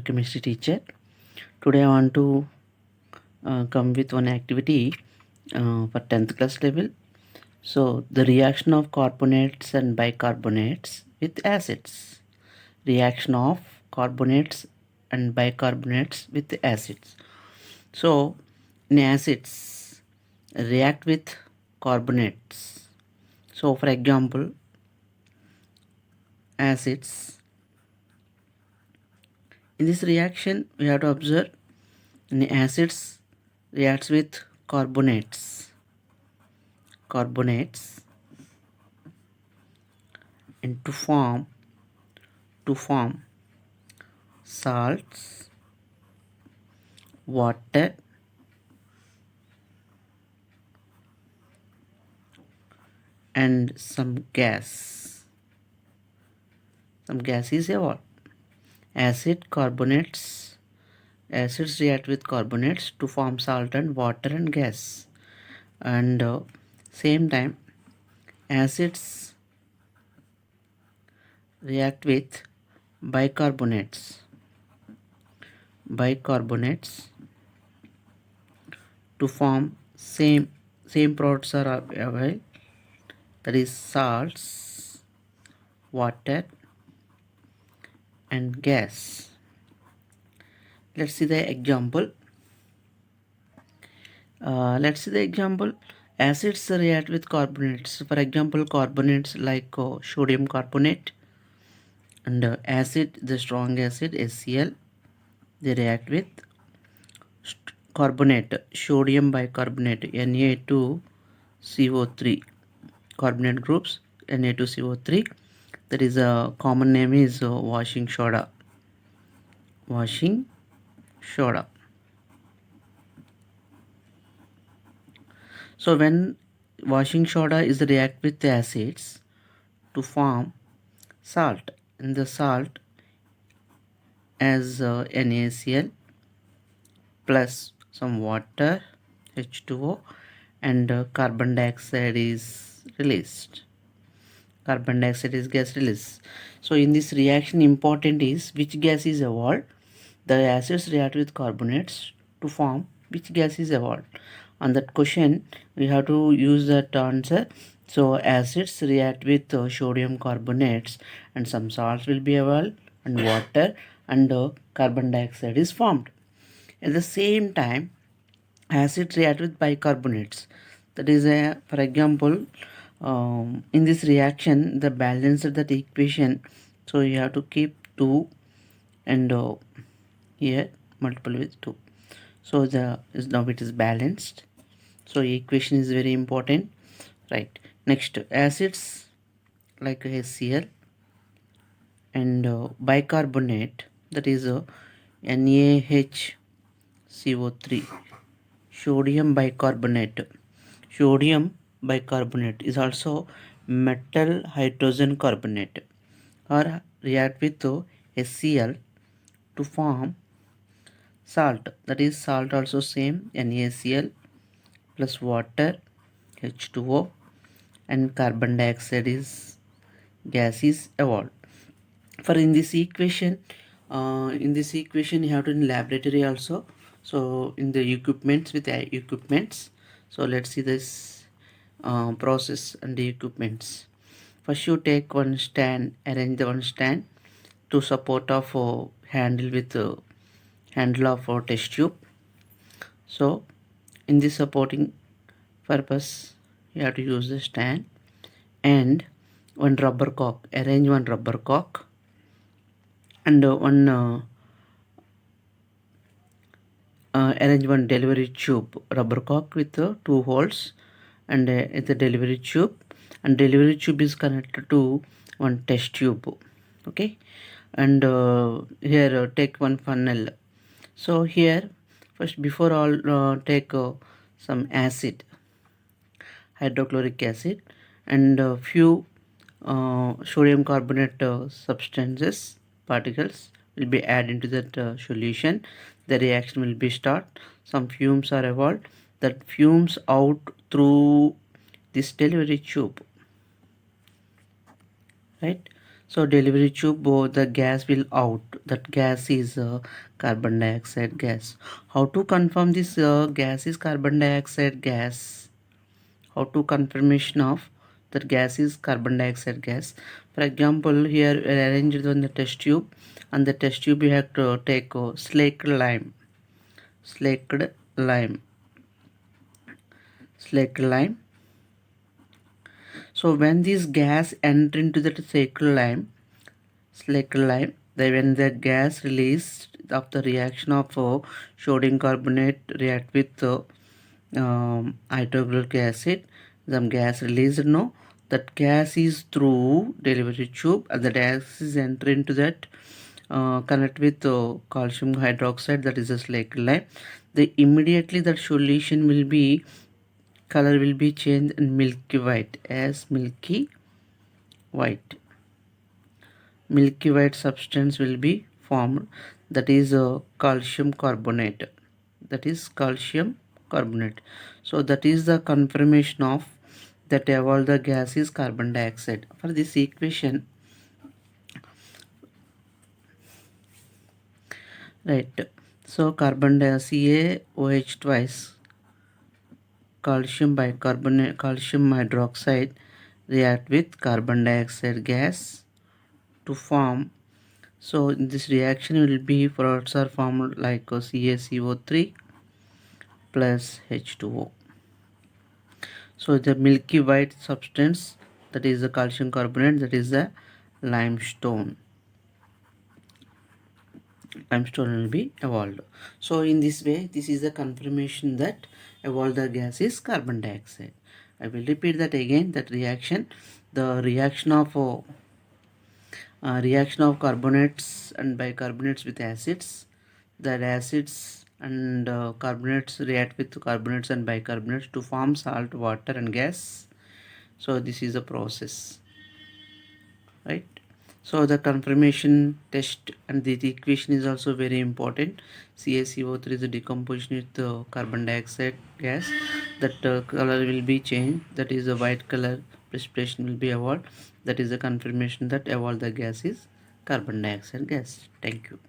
chemistry teacher. Today I want to come with one activity for 10th class level. So the reaction of carbonates and bicarbonates with acids. Reaction of carbonates and bicarbonates with acids. So in acids react with carbonates. So for example, acids. In this reaction, we have to observe in acids reacts with carbonates and to form salts, water, and some gas. Some gas is a what? Acids react with carbonates to form salt and water and gas. And same time, acids react with bicarbonates to form same products are available, that is salts, water, and gas. Let's see the example. Acids react with carbonates. For example, carbonates like sodium carbonate and acid, the strong acid HCl, they react with carbonate, sodium bicarbonate, Na2CO3, carbonate groups, Na2CO3. That is a common name is washing soda. So when washing soda is react with the acids to form salt, and the salt as NaCl plus some water H2O, and carbon dioxide is released. Carbon dioxide is gas release. So in this reaction, important is which gas is evolved. The acids react with carbonates to form which gas is evolved. On that question, we have to use that answer. So acids react with sodium carbonates, and some salts will be evolved, and water, and carbon dioxide is formed. At the same time, acids react with bicarbonates. That is, for example, in this reaction, the balance of that equation. So you have to keep 2 and here multiple with 2. So now it is balanced. So equation is very important, right? Next, acids like HCl and bicarbonate, that is NaHCO3, sodium bicarbonate. Sodium bicarbonate is also metal hydrogen carbonate, or react with HCl to form salt, that is salt also same, NaCl plus water H2O, and carbon dioxide is gas is evolved. For in this equation you have to in laboratory also. So in the equipments, with the equipments, so let's see this process and the equipments. First you take one stand, arrange the one stand to support of handle with handle of test tube. So in this supporting purpose, you have to use the stand and one rubber cock. Arrange one rubber cock and arrange one delivery tube, rubber cock with 2 holes, and it's a delivery tube, and delivery tube is connected to one test tube. Okay, and here take one funnel. So here first, before all, take some acid, hydrochloric acid, and few sodium carbonate substances, particles will be added into that solution. The reaction will be start. Some fumes are evolved, that fumes out through this delivery tube, right? So delivery tube, the gas will out. That gas is carbon dioxide gas. How to confirm this gas is carbon dioxide gas? How to confirmation of that gas is carbon dioxide gas? For example, here arranged on the test tube. On the test tube, you have to take slaked lime. Slaked lime. Slaked lime. So when this gas enter into that slaked lime, when the gas released of the reaction of sodium carbonate react with hydrochloric acid, some gas released. No, that gas is through delivery tube, and the gas is enter into that connect with calcium hydroxide, that is a slaked lime. The immediately that solution will be color will be changed and milky white, as milky white substance will be formed, that is calcium carbonate, so that is the confirmation of that all the gas is carbon dioxide. For this equation, right, so carbon dioxide CaOH twice, calcium bicarbonate, calcium hydroxide react with carbon dioxide gas to form. So in this reaction will be products are formed like CaCO3 plus H2O. So the milky white substance, that is the calcium carbonate, that is the limestone. Limestone will be evolved. So in this way, this is the confirmation that evolved the gas is carbon dioxide. I will repeat that again. That reaction, the reaction of carbonates and bicarbonates with acids, that acids and carbonates react with carbonates and bicarbonates to form salt, water and gas. So this is a process, right? So the confirmation test and the equation is also very important. CaCO3 is a decomposition with carbon dioxide gas. That color will be changed, that is a white color, precipitation will be evolved. That is a confirmation that evolved the gas is carbon dioxide gas. Thank you.